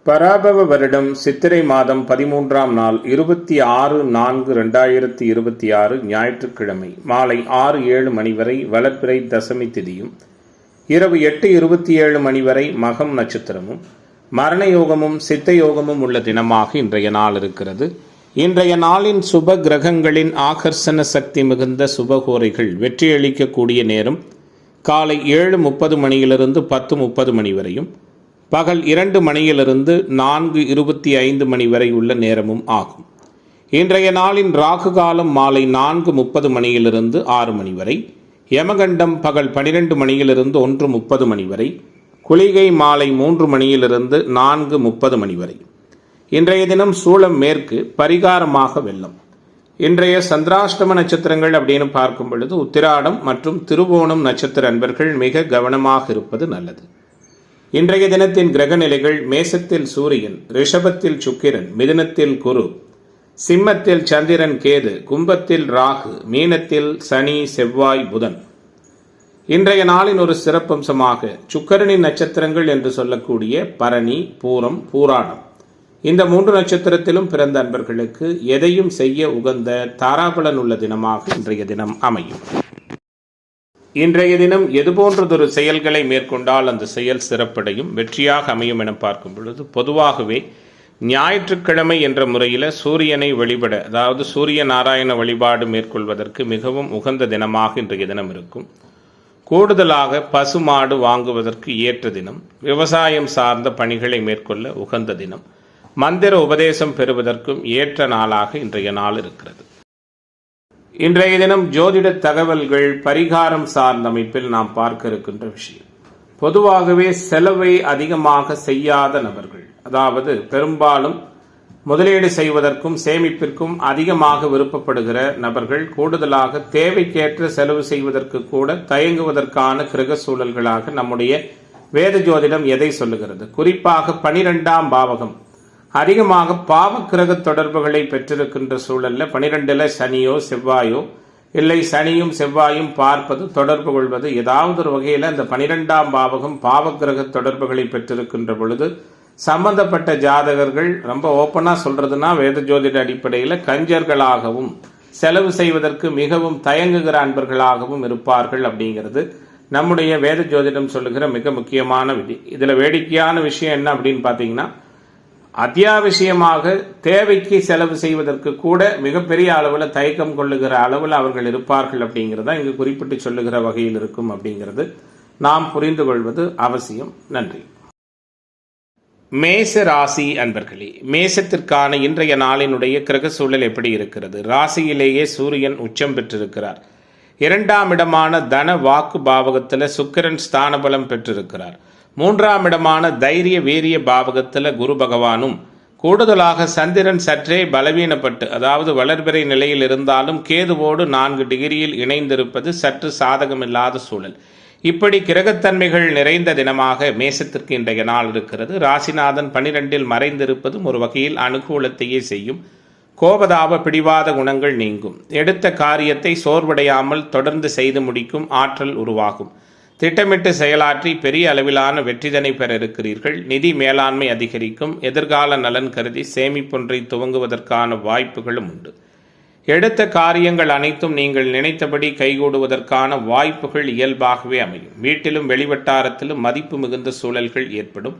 பராபவ வருடம் சித்திரை மாதம் 13ஆம் நாள் 26/4/2026 ஞாயிற்றுக்கிழமை மாலை 6-7 மணி வரை வளர்பிறை தசமி திதியும் இரவு 8:27 மணி வரை மகம் நட்சத்திரமும் மரண யோகமும் சித்த யோகமும் உள்ள தினமாக இன்றைய நாள் இருக்கிறது. இன்றைய நாளின் சுப கிரகங்களின் ஆகர்ஷண சக்தி மிகுந்த சுபகோரைகள் வெற்றியளிக்கக்கூடிய நேரம் காலை 7:30 மணியிலிருந்து 10:30 மணி வரையும், பகல் 2 மணியிலிருந்து 4:25 மணி வரை உள்ள நேரமும் ஆகும். இன்றைய நாளின் ராகு காலம் மாலை 4:30 மணியிலிருந்து 6 மணி வரை, யமகண்டம் பகல் 12 மணியிலிருந்து 1:30 மணி வரை, குளிகை மாலை 3 மணியிலிருந்து 4:30 மணி வரை. இன்றைய தினம் சூளம் மேற்கு, பரிகாரமாக வெள்ளம். இன்றைய சந்திராஷ்டம நட்சத்திரங்கள் அப்படின்னு பார்க்கும் பொழுது உத்திராடம் மற்றும் திருவோணம் நட்சத்திர அன்பர்கள் மிக கவனமாக இருப்பது நல்லது. இன்றைய தினத்தின் கிரக நிலைகள்: மேசத்தில் சூரியன், ரிஷபத்தில் சுக்கிரன், மிதுனத்தில் குரு, சிம்மத்தில் சந்திரன் கேது, கும்பத்தில் ராகு, மீனத்தில் சனி செவ்வாய் புதன். இன்றைய நாளின் ஒரு சிறப்பம்சமாக சுக்கிரனின் நட்சத்திரங்கள் என்று சொல்லக்கூடிய பரணி, பூரம், பூராடம் இந்த 3 நட்சத்திரத்திலும் பிறந்த அன்பர்களுக்கு எதையும் செய்ய உகந்த தாராபலன் உள்ள தினமாக இன்றைய தினம் அமையும். இன்றைய தினம் எதுபோன்றதொரு செயல்களை மேற்கொண்டால் அந்த செயல் சிறப்படையும் வெற்றியாக அமையும் என பார்க்கும் பொழுது, பொதுவாகவே ஞாயிற்றுக்கிழமை என்ற முறையில் சூரியனை வழிபட, அதாவது சூரிய நாராயண வழிபாடு மேற்கொள்வதற்கு மிகவும் உகந்த தினமாக இன்றைய தினம் இருக்கும். கூடுதலாக பசுமாடு வாங்குவதற்கு ஏற்ற தினம், விவசாயம் சார்ந்த பணிகளை மேற்கொள்ள உகந்த தினம், மந்திர உபதேசம் பெறுவதற்கும் ஏற்ற நாளாக இன்றைய நாள் இருக்கிறது. இன்றைய தினம் ஜோதிட தகவல்கள் பரிகாரம் சார்ந்த அமைப்பில் நாம் பார்க்க இருக்கின்ற விஷயம், பொதுவாகவே செலவை அதிகமாக செய்யாத நபர்கள், அதாவது பெரும்பாலும் முதலீடு செய்வதற்கும் சேமிப்பிற்கும் அதிகமாக விருப்பப்படுகிற நபர்கள், கூடுதலாக தேவைக்கேற்ற செலவு செய்வதற்கு கூட தயங்குவதற்கான கிரக சூழல்களாக நம்முடைய வேத ஜோதிடம் எதை சொல்லுகிறது? குறிப்பாக 12ஆம் பாவகம் அதிகமாக பாவக்கிரக தொடர்புகளை பெற்றிருக்கின்ற சூழல்ல 12ல் சனியோ செவ்வாயோ, இல்லை சனியும் செவ்வாயும் பார்ப்பது, தொடர்பு கொள்வது, ஏதாவது ஒரு வகையில் அந்த 12ஆம் பாவகம் பாவக்கிரக தொடர்புகளை பெற்றிருக்கின்ற பொழுது சம்பந்தப்பட்ட ஜாதகர்கள் ரொம்ப ஓப்பனா சொல்றதுன்னா வேத ஜோதிட அடிப்படையில் கஞ்சர்களாகவும் செலவு செய்வதற்கு மிகவும் தயங்குகிற அன்பர்களாகவும் இருப்பார்கள் அப்படிங்கிறது நம்முடைய வேத ஜோதிடம் சொல்லுகிற மிக முக்கியமான விதி. இதுல வேடிக்கையான விஷயம் என்ன அப்படின்னு பார்த்தீங்கன்னா, அத்தியாவசியமாக தேவைக்கு செலவு செய்வதற்கு கூட மிகப்பெரிய அளவில் தயக்கம் கொள்ளுகிற அளவில் அவர்கள் இருப்பார்கள் அப்படிங்கிறத இங்கு குறிப்பிட்டு சொல்லுகிற வகையில் இருக்கும் அப்படிங்கிறது நாம் புரிந்து கொள்வது அவசியம். நன்றி. மேச ராசி அன்பர்களே, மேசத்திற்கான இன்றைய நாளினுடைய கிரக சூழல் எப்படி இருக்கிறது? ராசியிலேயே சூரியன் உச்சம் பெற்றிருக்கிறார். 2ஆம் இடமான தன வாக்கு பாவகத்தில் சுக்கிரன் ஸ்தான பலம் பெற்றிருக்கிறார். 3ஆம் இடமான தைரிய வீரிய பாவகத்தில் குரு பகவானும், கூடுதலாக சந்திரன் சற்றே பலவீனப்பட்டு, அதாவது வளர்பிறை நிலையில் இருந்தாலும் கேதுவோடு 4 டிகிரியில் இணைந்திருப்பது சற்று சாதகமில்லாத சூழல். இப்படி கிரகத்தன்மைகள் நிறைந்த தினமாக மேசத்திற்கு இன்றைய நாள் இருக்கிறது. ராசிநாதன் 12ல் மறைந்திருப்பதும் ஒரு வகையில் அனுகூலத்தையே செய்யும். கோபதாப பிடிவாத குணங்கள் நீங்கும். எடுத்த காரியத்தை சோர்வடையாமல் தொடர்ந்து செய்து முடிக்கும் ஆற்றல் உருவாகும். திட்டமிட்டு செயலாற்றி பெரிய அளவிலான வெற்றிதனை பெற இருக்கிறீர்கள். நிதி மேலாண்மை அதிகரிக்கும். எதிர்கால நலன் கருதி சேமிப்பொன்றை துவங்குவதற்கான வாய்ப்புகளும் உண்டு. எடுத்த காரியங்கள் அனைத்தும் நீங்கள் நினைத்தபடி கைகூடுவதற்கான வாய்ப்புகள் இயல்பாகவே அமையும். வீட்டிலும் வெளிவட்டாரத்திலும் மதிப்பு மிகுந்த சூழல்கள் ஏற்படும்.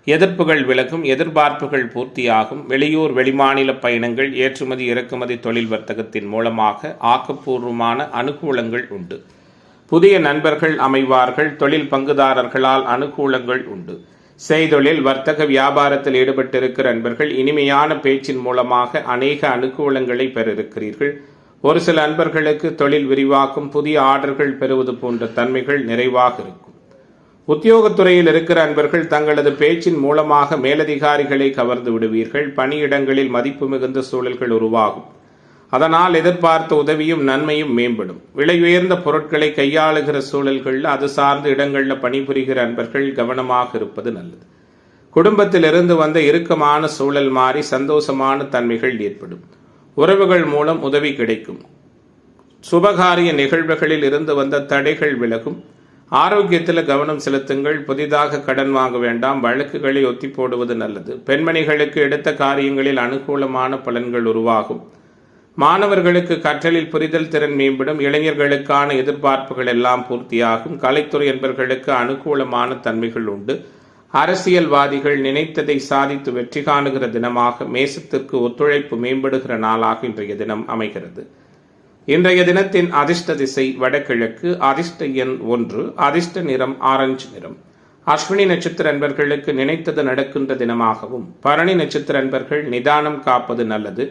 எதிர்ப்புகள் விலகும். எதிர்பார்ப்புகள் பூர்த்தியாகும். வெளியூர் வெளிமாநில பயணங்கள், ஏற்றுமதி இறக்குமதி தொழில் வர்த்தகத்தின் மூலமாக ஆக்கப்பூர்வமான அனுகூலங்கள் உண்டு. புதிய நண்பர்கள் அமைவார்கள். தொழில் பங்குதாரர்களால் அனுகூலங்கள் உண்டு. செய்தொழில் வர்த்தக வியாபாரத்தில் ஈடுபட்டிருக்கிற அன்பர்கள் இனிமையான பேச்சின் மூலமாக அநேக அனுகூலங்களை பெற இருக்கிறீர்கள். ஒரு சில அன்பர்களுக்கு தொழில் விரிவாக்கும், புதிய ஆர்டர்கள் பெறுவது போன்ற தன்மைகள் நிறைவாக இருக்கும். உத்தியோகத்துறையில் இருக்கிற அன்பர்கள் தங்களது பேச்சின் மூலமாக மேலதிகாரிகளை கவர்ந்து விடுவீர்கள். பணியிடங்களில் மதிப்பு மிகுந்த சூழல்கள் உருவாகும். அதனால் எதிர்பார்த்த உதவியும் நன்மையும் மேம்படும். விலை உயர்ந்த பொருட்களை கையாளுகிற சூழல்களில் அது சார்ந்த இடங்களில் பணிபுரிகிற அன்பர்கள் கவனமாக இருப்பது நல்லது. குடும்பத்திலிருந்து வந்த இறுக்கமான சூழல் மாறி சந்தோஷமான தன்மைகள் ஏற்படும். உறவுகள் மூலம் உதவி கிடைக்கும். சுபகாரிய நிகழ்வுகளில் இருந்து வந்த தடைகள் விலகும். ஆரோக்கியத்தில் கவனம் செலுத்துங்கள். புதிதாக கடன் வாங்க வேண்டாம். வழக்குகளை ஒத்தி போடுவது நல்லது. பெண்மணிகளுக்கு எடுத்த காரியங்களில் அனுகூலமான பலன்கள் உருவாகும். மாணவர்களுக்கு கற்றலில் புரிதல் திறன் மேம்படும். இளைஞர்களுக்கான எதிர்பார்ப்புகள் எல்லாம் பூர்த்தியாகும். கலைத்துறை என்பவர்களுக்கு அனுகூலமான தன்மைகள் உண்டு. அரசியல்வாதிகள் நினைத்ததை சாதித்து வெற்றி காணுகிற தினமாக, மேசத்திற்கு ஒத்துழைப்பு மேம்படுகிற நாளாக இன்றைய தினம் அமைகிறது. இன்றைய தினத்தின் அதிர்ஷ்ட திசை வடகிழக்கு. அதிர்ஷ்ட எண் 1. அதிர்ஷ்ட நிறம் ஆரஞ்சு நிறம். அஸ்வினி நட்சத்திர அன்பர்களுக்கு நினைத்தது நடக்கின்ற தினமாகவும், பரணி நட்சத்திர அன்பர்கள் நிதானம் காப்பது நல்லது.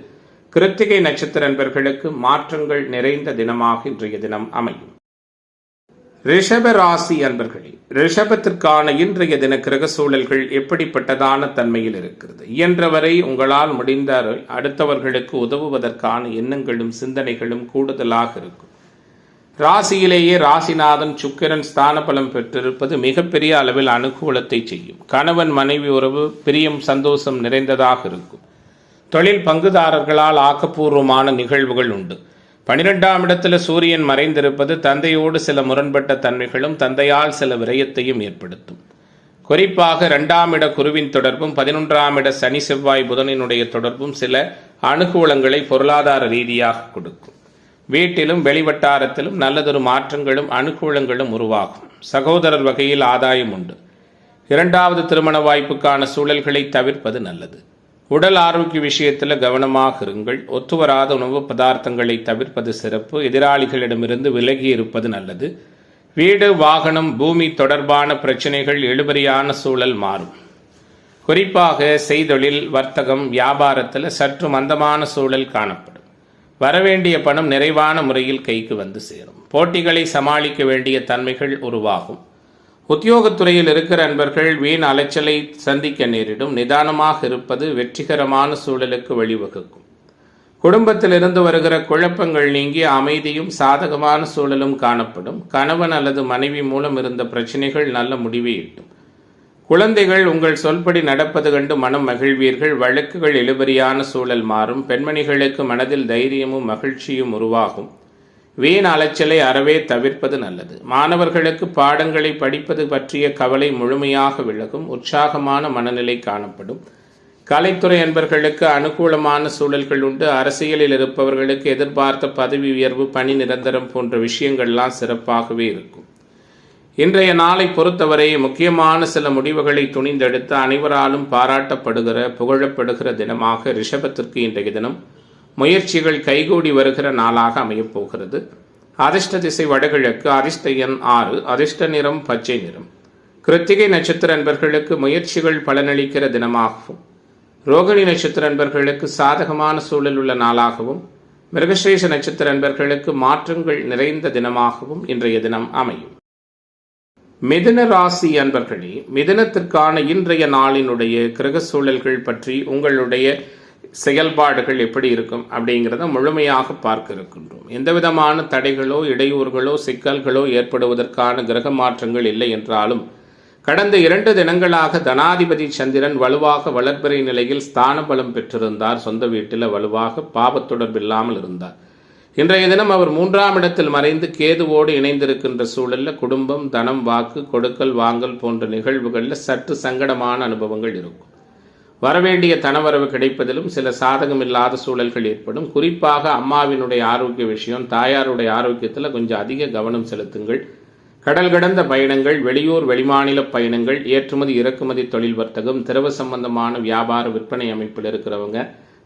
கிருத்திகை நட்சத்திர அன்பர்களுக்கு மாற்றங்கள் நிறைந்த தினமாக இன்றைய தினம் அமையும். ரிஷப ராசி அன்பர்களே, ரிஷபத்திற்கான இன்றைய தின கிரக சூழல்கள் எப்படிப்பட்டதான தன்மையில் இருக்கிறது? இயன்றவரை உங்களால் முடிந்த அடுத்தவர்களுக்கு உதவுவதற்கான எண்ணங்களும் சிந்தனைகளும் கூடுதலாக இருக்கும். ராசியிலேயே ராசிநாதன் சுக்கிரன் ஸ்தான பலம் பெற்றிருப்பது மிகப்பெரிய அளவில் அனுகூலத்தை செய்யும். கணவன் மனைவி உறவு பிரியம் சந்தோஷம் நிறைந்ததாக இருக்கும். தொழில் பங்குதாரர்களால் ஆக்கப்பூர்வமான நிகழ்வுகள் உண்டு. 12ஆம் இடத்தில் சூரியன் மறைந்திருப்பது தந்தையோடு சில முரண்பட்ட தன்மைகளும் தந்தையால் சில விரயத்தையும் ஏற்படுத்தும். குறிப்பாக 2ஆம் இட குருவின் தொடர்பும் 11ஆம் இட சனி செவ்வாய் புதனினுடைய தொடர்பும் சில அனுகூலங்களை பொருளாதார ரீதியாக கொடுக்கும். வீட்டிலும் வெளிவட்டாரத்திலும் நல்லதொரு மாற்றங்களும் அனுகூலங்களும் உருவாகும். சகோதரர் வகையில் ஆதாயம் உண்டு. 2வது திருமண வாய்ப்புக்கான சூழல்களை தவிர்ப்பது நல்லது. உடல் ஆரோக்கிய விஷயத்தில் கவனமாக இருங்கள். ஒத்துவராத உணவு பதார்த்தங்களை தவிர்ப்பது சிறப்பு. எதிராளிகளிடமிருந்து விலகி இருப்பது நல்லது. வீடு, வாகனம், பூமி தொடர்பான பிரச்சனைகள் இழுபறியான சூழல் மாறும். குறிப்பாக செய்தொழில், வர்த்தகம், வியாபாரத்தில் சற்று மந்தமான சூழல் காணப்படும். வரவேண்டிய பணம் நிறைவான முறையில் கைக்கு வந்து சேரும். போட்டிகளை சமாளிக்க வேண்டிய தன்மைகள் உருவாகும். உத்தியோகத்துறையில் இருக்கிற அன்பர்கள் வீண் அலைச்சலை சந்திக்க நேரிடும். நிதானமாக இருப்பது வெற்றிகரமான சூழலுக்கு வழிவகுக்கும். குடும்பத்திலிருந்து வருகிற குழப்பங்கள் நீங்கி அமைதியும் சாதகமான சூழலும் காணப்படும். கணவன் அல்லது மனைவி மூலம் இருந்த பிரச்சனைகள் நல்ல முடிவை எட்டும். குழந்தைகள் உங்கள் சொல்படி நடப்பது கண்டு மனம் மகிழ்வீர்கள். வழக்குகள் இழுபறியான சூழல் மாறும். பெண்மணிகளுக்கு மனதில் தைரியமும் மகிழ்ச்சியும் உருவாகும். வீண் அலைச்சலை அறவே தவிர்ப்பது நல்லது. மாணவர்களுக்கு பாடங்களை படிப்பது பற்றிய கவலை முழுமையாக விலகும். உற்சாகமான மனநிலை காணப்படும். கலைத்துறை அன்பர்களுக்கு அனுகூலமான சூழல்கள் உண்டு. அரசியலில் இருப்பவர்களுக்கு எதிர்பார்த்த பதவி உயர்வு, பணி நிரந்தரம் போன்ற விஷயங்கள்லாம் சிறப்பாகவே இருக்கும். இன்றைய நாளை பொறுத்தவரை முக்கியமான சில முடிவுகளை துணிந்தெடுத்து அனைவராலும் பாராட்டப்படுகிற புகழப்படுகிற தினமாக ரிஷபத்திற்கு இன்றைய தினம் முயற்சிகள் கைகூடி வருகிற நாளாக அமையப் போகிறது. அதிர்ஷ்ட திசை வடகிழக்கு. அதிர்ஷ்ட எண் 6. அதிர்ஷ்ட நிறம் பச்சை நிறம். கிருத்திகை நட்சத்திர அன்பர்களுக்கு முயற்சிகள் பலனளிக்கிற தினமாகவும், ரோகிணி நட்சத்திர அன்பர்களுக்கு சாதகமான சூழல் உள்ள நாளாகவும், மிருகஸ்ரீஷ நட்சத்திர அன்பர்களுக்கு மாற்றங்கள் நிறைந்த தினமாகவும் இன்றைய தினம் அமையும். மிதுன ராசி அன்பர்களே, மிதுனத்திற்கான இன்றைய நாளினுடைய கிரக சூழல்கள் பற்றி உங்களுடைய செயல்பாடுகள் எப்படி இருக்கும் அப்படிங்கிறத முழுமையாக பார்க்க இருக்கின்றோம். எந்த விதமான தடைகளோ இடையூறுகளோ சிக்கல்களோ ஏற்படுவதற்கான கிரக மாற்றங்கள் இல்லை என்றாலும், கடந்த 2 தினங்களாக தனாதிபதி சந்திரன் வலுவாக வளர்பிறை நிலையில் ஸ்தான பலம் பெற்றிருந்தார். சொந்த வீட்டில் வலுவாக பாவத்தொடர்பில்லாமல் இருந்தார். இன்றைய தினம் அவர் 3ஆம் இடத்தில் மறைந்து கேதுவோடு இணைந்திருக்கின்ற சூழலில் குடும்பம், தனம், வாக்கு, கொடுக்கல் வாங்கல் போன்ற நிகழ்வுகளில் சற்று சங்கடமான அனுபவங்கள் இருக்கும். வரவேண்டிய தனவரவு கிடைப்பதிலும் சில சாதகமில்லாத சூழல்கள் ஏற்படும். குறிப்பாக அம்மாவினுடைய ஆரோக்கிய விஷயம், தாயாருடைய ஆரோக்கியத்தில் கொஞ்சம் அதிக கவனம் செலுத்துங்கள். கடல் கடந்த பயணங்கள், வெளியூர் வெளிமாநில பயணங்கள், ஏற்றுமதி இறக்குமதி தொழில் வர்த்தகம், திரவ சம்பந்தமான வியாபார விற்பனை அமைப்பில் இருக்கிறவங்க,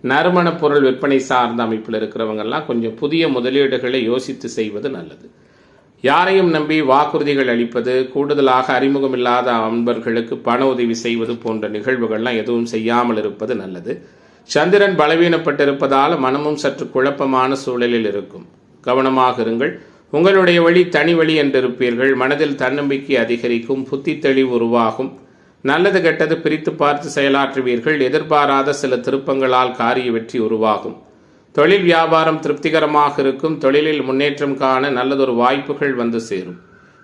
நறுமண பொருள் விற்பனை சார்ந்த அமைப்பில் இருக்கிறவங்கெல்லாம் கொஞ்சம் புதிய முதலீடுகளை யோசித்து செய்வது நல்லது. யாரையும் நம்பி வாக்குறுதிகள் அளிப்பது, கூடுதலாக அறிமுகமில்லாத அன்பர்களுக்கு பண உதவி செய்வது போன்ற நிகழ்வுகள்லாம் எதுவும் செய்யாமல் இருப்பது நல்லது. சந்திரன் பலவீனப்பட்டிருப்பதால் மனமும் சற்று குழப்பமான சூழலில் இருக்கும். கவனமாக இருங்கள். உங்களுடைய வழி தனி வழி என்றிருப்பீர்கள். மனதில் தன்னம்பிக்கை அதிகரிக்கும். புத்தி தெளிவு உருவாகும். நல்லது கெட்டது பிரித்து பார்த்து செயலாற்றுவீர்கள். எதிர்பாராத சில திருப்பங்களால் காரிய வெற்றி உருவாகும். தொழில் வியாபாரம் திருப்திகரமாக இருக்கும். தொழிலில் முன்னேற்றம் காண நல்லதொரு வாய்ப்புகள் வந்து சேரும்.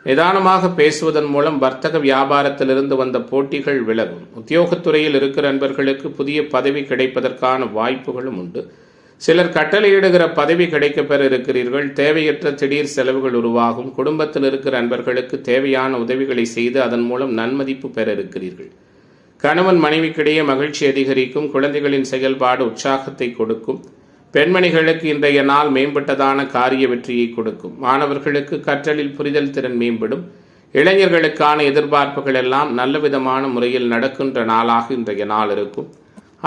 நிதானமாக பேசுவதன் மூலம் வர்த்தக வியாபாரத்திலிருந்து வந்த போட்டிகள் விலகும். உத்தியோகத்துறையில் இருக்கிற நண்பர்களுக்கு புதிய பதவி கிடைப்பதற்கான வாய்ப்புகளும் உண்டு. சிலர் கட்டளையிடுகிற பதவி கிடைக்கப் பெற இருக்கிறீர்கள். தேவையற்ற திடீர் செலவுகள் உருவாகும். குடும்பத்தில் இருக்கிற நண்பர்களுக்கு தேவையான உதவிகளை செய்து அதன் மூலம் நன்மதிப்பு பெற இருக்கிறீர்கள். கணவன் மனைவிக்கிடையே மகிழ்ச்சி அதிகரிக்கும். குழந்தைகளின் செயல்பாடு உற்சாகத்தை கொடுக்கும். பெண்மணிகளுக்கு இன்றைய நாள் மேம்பட்டதான காரிய வெற்றியை கொடுக்கும். மாணவர்களுக்கு கற்றலில் புரிதல் திறன் மேம்படும். இளைஞர்களுக்கான எதிர்பார்ப்புகள் எல்லாம் நல்ல விதமான முறையில் நடக்கின்ற நாளாக இன்றைய நாள் இருக்கும்.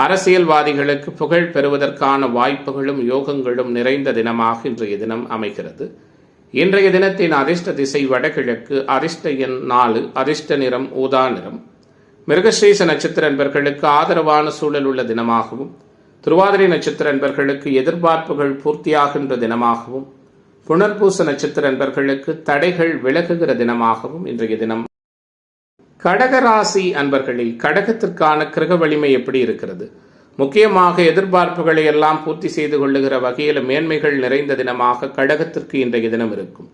அரசியல்வாதிகளுக்கு புகழ் பெறுவதற்கான வாய்ப்புகளும் யோகங்களும் நிறைந்த தினமாக இன்றைய தினம் அமைகிறது. இன்றைய தினத்தின் அதிர்ஷ்ட திசை வடகிழக்கு. அதிர்ஷ்ட எண் 4. அதிர்ஷ்ட நிறம் ஊதா நிறம். மிருகஸ்ரீச நட்சத்திர அன்பர்களுக்கு ஆதரவான சூழல் உள்ள தினமாகவும், திருவாதிரை நட்சத்திர அன்பர்களுக்கு எதிர்பார்ப்புகள் பூர்த்தியாகின்ற தினமாகவும், புனர்பூச நட்சத்திர அன்பர்களுக்கு தடைகள் விலகுகிற தினமாகவும் இன்றைய தினம். கடகராசி அன்பர்களே, கடகத்திற்கான கிரக வலிமை எப்படி இருக்கிறது? முக்கியமாக எதிர்பார்ப்புகளை எல்லாம் பூர்த்தி செய்து கொள்ளுகிற வகையில் மேன்மைகள் நிறைந்த தினமாக கடகத்திற்கு இன்றைய தினம் இருக்கும்.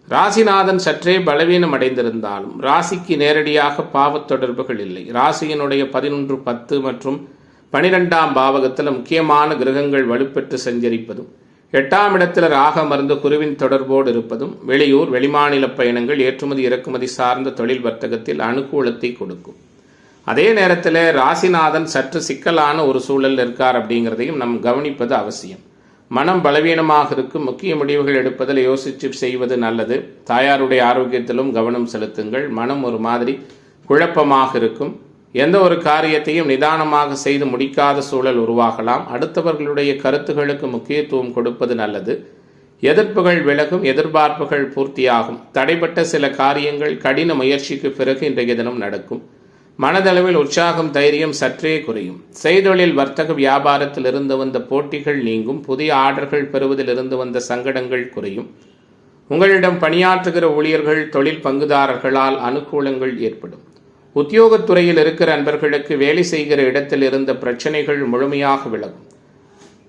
ராசிநாதன் சற்றே பலவீனம் அடைந்திருந்தாலும் ராசிக்கு நேரடியாக பாவத் தொடர்புகள் இல்லை. ராசியினுடைய 11, 10 மற்றும் 12ஆம் பாவகத்தில் முக்கியமான கிரகங்கள் வலுப்பெற்று சஞ்சரிப்பதும், 8ஆம் இடத்தில் ராக அமர்ந்து குருவின் தொடர்போடு இருப்பதும் வெளியூர் வெளிமாநில பயணங்கள், ஏற்றுமதி இறக்குமதி சார்ந்த தொழில் வர்த்தகத்தில் அனுகூலத்தை கொடுக்கும். அதே நேரத்தில் ராசிநாதன் சற்று சிக்கலான ஒரு சூழல் இருக்கார் அப்படிங்கிறதையும் நம் கவனிப்பது அவசியம். மனம் பலவீனமாக இருக்கும். முக்கிய முடிவுகள் எடுப்பதில் யோசித்து செய்வது நல்லது. தாயாருடைய ஆரோக்கியத்திலும் கவனம் செலுத்துங்கள். மனம் ஒரு மாதிரி குழப்பமாக இருக்கும். எந்த ஒரு காரியத்தையும் நிதானமாக செய்து முடிக்காத சூழல் உருவாகலாம். அடுத்தவர்களுடைய கருத்துகளுக்கு முக்கியத்துவம் கொடுப்பது நல்லது. எதிர்ப்புகள் விலகும். எதிர்பார்ப்புகள் பூர்த்தியாகும். தடைப்பட்ட சில காரியங்கள் கடின முயற்சிக்கு பிறகு இன்றைய தினம் நடக்கும். மனதளவில் உற்சாகம் தைரியம் சற்றே குறையும். செய்தொழில் வர்த்தக வியாபாரத்தில் இருந்து வந்த போட்டிகள் நீங்கும். புதிய ஆர்டர்கள் பெறுவதில் இருந்து வந்த சங்கடங்கள் குறையும். உங்களிடம் பணியாற்றுகிற ஊழியர்கள் தொழில் பங்குதாரர்களால் அனுகூலங்கள் ஏற்படும். உத்தியோகத்துறையில் இருக்கிற அன்பர்களுக்கு வேலை செய்கிற இடத்தில் இருந்த பிரச்சனைகள் முழுமையாக விலகும்.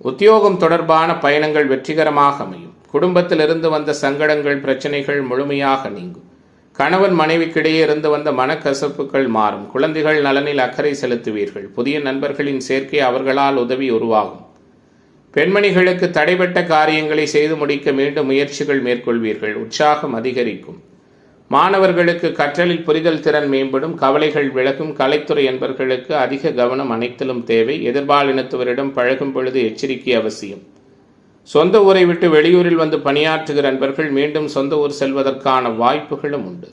உத்தியோகம் தொடர்பான பயணங்கள் வெற்றிகரமாக அமையும். குடும்பத்தில் இருந்து வந்த சங்கடங்கள் பிரச்சனைகள் முழுமையாக நீங்கும். கணவன் மனைவிக்கிடையே இருந்து வந்த மனக்கசப்புகள் மாறும். குழந்தைகள் நலனில் அக்கறை செலுத்துவீர்கள். புதிய நண்பர்களின் சேர்க்கை அவர்களால் உதவி உருவாகும். பெண்மணிகளுக்கு தடைபட்ட காரியங்களை செய்து முடிக்க மீண்டும் முயற்சிகள் மேற்கொள்வீர்கள். உற்சாகம் அதிகரிக்கும். மாணவர்களுக்கு கற்றலில் புரிதல் திறன் மேம்படும். கவலைகள் விலகும். கலைத்துறை என்பர்களுக்கு அதிக கவனம் அனைத்திலும் தேவை. எதிர்பாலினத்தவரிடம் பழகும் பொழுது எச்சரிக்கை அவசியம். சொந்த ஊரை விட்டு வெளியூரில் வந்து பணியாற்றுகிற அன்பர்கள் மீண்டும் சொந்த ஊர் செல்வதற்கான வாய்ப்புகளும் உண்டு.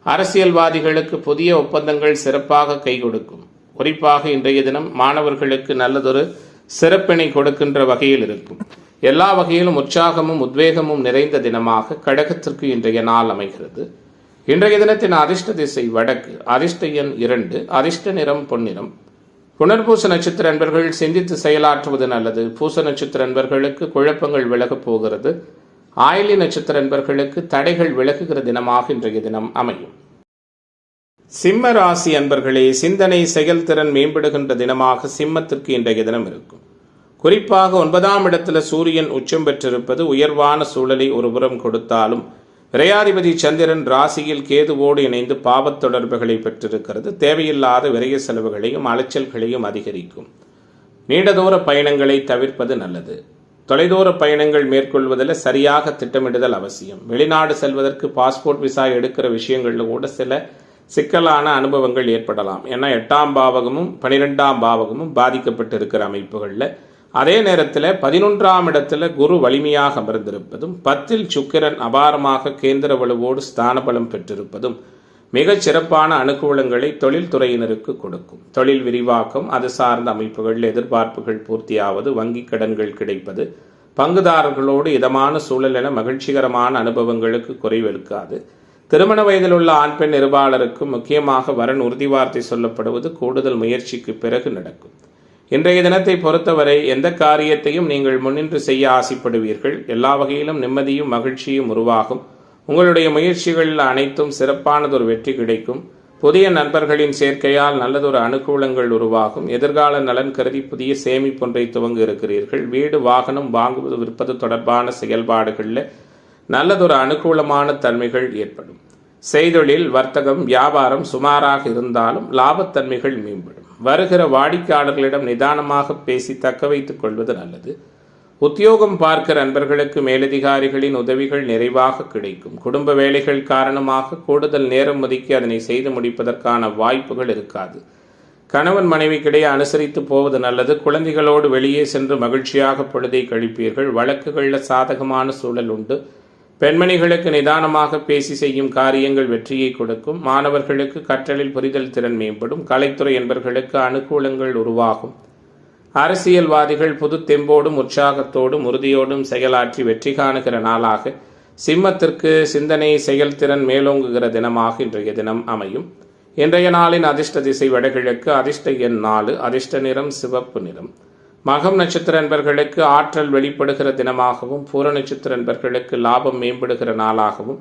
அரசியல்வாதிகளுக்கு புதிய ஒப்பந்தங்கள் சிறப்பாக கை கொடுக்கும். குறிப்பாக இன்றைய தினம் மாணவர்களுக்கு நல்லதொரு சிறப்பினை கொடுக்கின்ற வகையில் இருக்கும். எல்லா வகையிலும் உற்சாகமும் உத்வேகமும் நிறைந்த தினமாக கடகத்திற்கு இன்றைய நாள் அமைகிறது. இன்றைய தினத்தின் அதிர்ஷ்ட திசை வடக்கு. அதிர்ஷ்ட எண் 2. அதிர்ஷ்ட நிறம் பொன்னிறம். புனர்பூச நட்சத்திர அன்பர்கள் சிந்தித்து செயலாற்றுவது நல்லது. பூச நட்சத்திர அன்பர்களுக்கு குழப்பங்கள் விலகப் போகிறது. ஆயிலி நட்சத்திர அன்பர்களுக்கு தடைகள் விலகுகிற தினமாக இன்றைய தினம் அமையும். சிம்ம ராசி அன்பர்களே, சிந்தனை செயல்திறன் மேம்படுகின்ற தினமாக சிம்மத்திற்கு இன்றைய தினம் இருக்கும். குறிப்பாக 9ஆம் இடத்துல சூரியன் உச்சம் பெற்றிருப்பது உயர்வான சூழலை ஒருபுறம் கொடுத்தாலும், விரையாதிபதி சந்திரன் ராசியில் கேதுவோடு இணைந்து பாவத் தொடர்புகளை பெற்றிருக்கிறது. தேவையில்லாத விரைய செலவுகளையும் அலைச்சல்களையும் அதிகரிக்கும். நீண்ட தூர பயணங்களை தவிர்ப்பது நல்லது. தொலைதூர பயணங்கள் மேற்கொள்வதில் சரியாக திட்டமிடுதல் அவசியம். வெளிநாடு செல்வதற்கு பாஸ்போர்ட் விசா எடுக்கிற விஷயங்களில் கூட சில சிக்கலான அனுபவங்கள் ஏற்படலாம். ஏன்னா 8ஆம் பாவகமும் 12ஆம் பாவகமும் பாதிக்கப்பட்டிருக்கிற அமைப்புகளில், அதே நேரத்தில் 11ஆம் இடத்துல குரு வலிமையாக அமர்ந்திருப்பதும், 10இல் சுக்கிரன் அபாரமாக கேந்திர வலுவோடு ஸ்தான பலம் பெற்றிருப்பதும் மிகச் சிறப்பான அனுகூலங்களை தொழில்துறையினருக்கு கொடுக்கும். தொழில் விரிவாக்கம், அது சார்ந்த அமைப்புகள் எதிர்பார்ப்புகள் பூர்த்தியாவது, வங்கி கடன்கள் கிடைப்பது, பங்குதாரர்களோடு இதமான சூழல் என மகிழ்ச்சிகரமான அனுபவங்களுக்கு குறைவெடுக்காது. திருமண வயதில் உள்ள ஆண் பெண் இருபாலருக்கும் முக்கியமாக வரன் உறுதிவார்த்தை சொல்லப்படுவது கூடுதல் முயற்சிக்கு பிறகு நடக்கும். இன்றைய தினத்தை பொறுத்தவரை எந்த காரியத்தையும் நீங்கள் முன்னின்று செய்ய ஆசைப்படுவீர்கள். எல்லா வகையிலும் நிம்மதியும் மகிழ்ச்சியும் உருவாகும். உங்களுடைய முயற்சிகளில் அனைத்தும் சிறப்பானதொரு வெற்றி கிடைக்கும். புதிய நண்பர்களின் சேர்க்கையால் நல்லதொரு அனுகூலங்கள் உருவாகும். எதிர்கால நலன் கருதி புதிய சேமிப்பொன்றை துவங்க இருக்கிறீர்கள். வீடு வாகனம் வாங்குவது விற்பது தொடர்பான செயல்பாடுகளில் நல்லதொரு அனுகூலமான தன்மைகள் ஏற்படும். செய்தொழில் வர்த்தகம் வியாபாரம் சுமாராக இருந்தாலும் லாபத்தன்மைகள் மேம்படும். வருகிற வாடிக்கையாளர்களிடம் நிதானமாக பேசி தக்க வைத்துக் கொள்வது நல்லது. உத்தியோகம் பார்க்கிற அன்பர்களுக்கு மேலதிகாரிகளின் உதவிகள் நிறைவாக கிடைக்கும். குடும்ப வேலைகள் காரணமாக கூடுதல் நேரம் ஒதுக்கி அதனை செய்து முடிப்பதற்கான வாய்ப்புகள் இருக்காது. கணவன் மனைவிக்கிடையே அனுசரித்து போவது நல்லது. குழந்தைகளோடு வெளியே சென்று மகிழ்ச்சியாக பொழுதை கழிப்பீர்கள். வழக்குகளில் சாதகமான சூழல் உண்டு. பெண்மணிகளுக்கு நிதானமாக பேசி செய்யும் காரியங்கள் வெற்றியை கொடுக்கும். மாணவர்களுக்கு கற்றலில் புரிதல் திறன் மேம்படும். கலைத்துறை என்பவர்களுக்கு அனுகூலங்கள் உருவாகும். அரசியல்வாதிகள் புது தெம்போடும் உற்சாகத்தோடும் உறுதியோடும் செயலாற்றி வெற்றி காணுகிற நாளாக சிம்மத்திற்கு சிந்தனை செயல்திறன் மேலோங்குகிற தினமாக இன்றைய தினம் அமையும். இன்றைய நாளின் அதிர்ஷ்ட திசை வடகிழக்கு. அதிர்ஷ்ட எண் 4. அதிர்ஷ்ட நிறம் சிவப்பு நிறம். மகம் நட்சத்திர அன்பர்களுக்கு ஆற்றல் வெளிப்படுகிற தினமாகவும், பூர நட்சத்திர அன்பர்களுக்கு லாபம் மேம்படுகிற நாளாகவும்,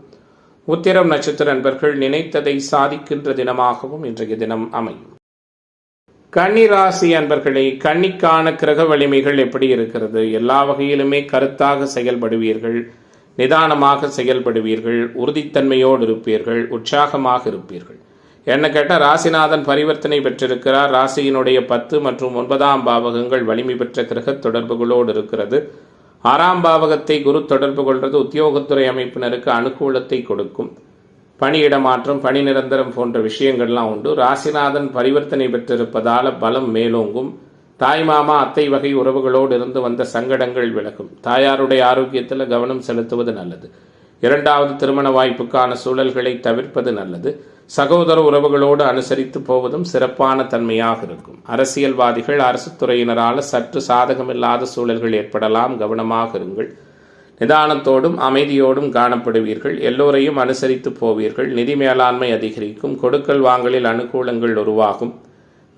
உத்திரம் நட்சத்திர அன்பர்கள் நினைத்ததை சாதிக்கின்ற தினமாகவும் இன்றைய தினம் அமையும். கன்னிராசி அன்பர்களை, கன்னிக்கான கிரக வலிமைகள் எப்படி இருக்கிறது? எல்லா வகையிலுமே கருத்தாக செயல்படுவீர்கள், நிதானமாக செயல்படுவீர்கள், உறுதித்தன்மையோடு இருப்பீர்கள், உற்சாகமாக இருப்பீர்கள். என்ன கேட்டால் ராசிநாதன் பரிவர்த்தனை பெற்றிருக்கிறார். ராசியினுடைய 10 மற்றும் 9ஆம் பாவகங்கள் வலிமை பெற்ற கிரக தொடர்புகளோடு இருக்கிறது. 6ஆம் பாவகத்தை குரு தொடர்பு கொள்வது உத்தியோகத்துறை அமைப்பினருக்கு அனுகூலத்தை கொடுக்கும். பணியிடமாற்றம், பணி நிரந்தரம் போன்ற விஷயங்கள்லாம் உண்டு. ராசிநாதன் பரிவர்த்தனை பெற்றிருப்பதால் பலம் மேலோங்கும். தாய்மாமா அத்தை வகை உறவுகளோடு இருந்து வந்த சங்கடங்கள் விலகும். தாயாருடைய ஆரோக்கியத்தில் கவனம் செலுத்துவது நல்லது. 2வது திருமண வாய்ப்புக்கான சூழல்களை தவிர்ப்பது நல்லது. சகோதர உறவுகளோடு அனுசரித்து போவதும் சிறப்பான தன்மையாக இருக்கும். அரசியல்வாதிகள் அரசு துறையினரால் சற்று சாதகமில்லாத சூழல்கள் ஏற்படலாம், கவனமாக இருங்கள். நிதானத்தோடும் அமைதியோடும் காணப்படுவீர்கள். எல்லோரையும் அனுசரித்து போவீர்கள். நிதி மேலாண்மை அதிகரிக்கும். கொடுக்கல் வாங்கலில் அனுகூலங்கள் உருவாகும்.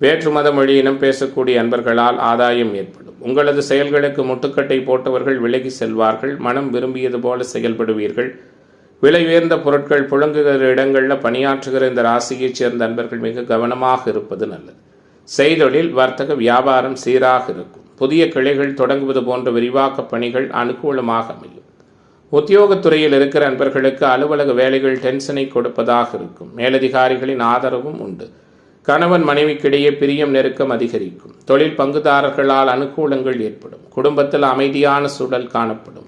வேற்று மத மொழியினம் பேசக்கூடிய அன்பர்களால் ஆதாயம் ஏற்படும். உங்களது செயல்களுக்கு முட்டுக்கட்டை போட்டவர்கள் விலகி செல்வார்கள். மனம் விரும்பியது போல செயல்படுவீர்கள். விலை உயர்ந்த பொருட்கள் புழங்குகிற இடங்களில் பணியாற்றுகிற இந்த ராசியைச் சேர்ந்த அன்பர்கள் மிக கவனமாக இருப்பது நல்லது. செய்தொழில், வர்த்தக, வியாபாரம் சீராக இருக்கும். புதிய கிளைகள் தொடங்குவது போன்ற விரிவாக்க பணிகள் அனுகூலமாக அமையும். உத்தியோகத்துறையில் இருக்கிற அன்பர்களுக்கு அலுவலக வேலைகள் டென்ஷனை கொடுப்பதாக இருக்கும். மேலதிகாரிகளின் ஆதரவும் உண்டு. கணவன் மனைவிக்கிடையே பிரியம் நெருக்கம் அதிகரிக்கும். தொழில் பங்குதாரர்களால் அனுகூலங்கள் ஏற்படும். குடும்பத்தில் அமைதியான சூழல் காணப்படும்.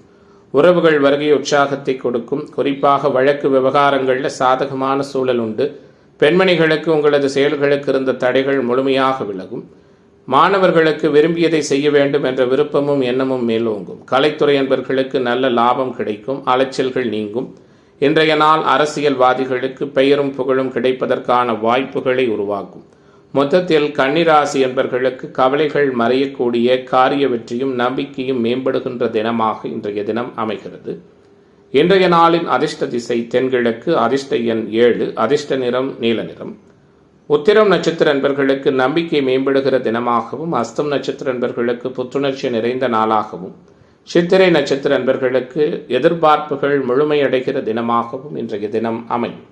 உறவுகள் வருகை உற்சாகத்தை கொடுக்கும். குறிப்பாக வழக்கு விவகாரங்களில் சாதகமான சூழல் உண்டு. பெண்மணிகளுக்கு உங்களது செயல்களுக்கு இருந்த தடைகள் முழுமையாக விலகும். மாணவர்களுக்கு விரும்பியதை செய்ய வேண்டும் என்ற விருப்பமும் எண்ணமும் மேலோங்கும். கலைத்துறை அன்பர்களுக்கு நல்ல லாபம் கிடைக்கும். அலைச்சல்கள் நீங்கும். இன்றைய நாள் அரசியல்வாதிகளுக்கு பெயரும் புகழும் கிடைப்பதற்கான வாய்ப்புகளை உருவாக்கும். மொத்தத்தில் கன்னிராசி என்பர்களுக்கு கவலைகள் மறையக்கூடிய காரிய வெற்றியும் நம்பிக்கையும் மேம்படுகின்ற தினமாக இன்றைய தினம் அமைகிறது. இன்றைய நாளின் அதிர்ஷ்ட திசை தென்கிழக்கு. அதிர்ஷ்ட எண் 7. அதிர்ஷ்ட நிறம் நீல நிறம். உத்திரம் நட்சத்திர அன்பர்களுக்கு நம்பிக்கை மேம்படுகிற தினமாகவும், அஸ்தம் நட்சத்திர அன்பர்களுக்கு புத்துணர்ச்சி நிறைந்த நாளாகவும், சித்திரை நட்சத்திர அன்பர்களுக்கு எதிர்பார்ப்புகள் முழுமையடைகிற தினமாகவும் இன்றைய தினம் அமையும்.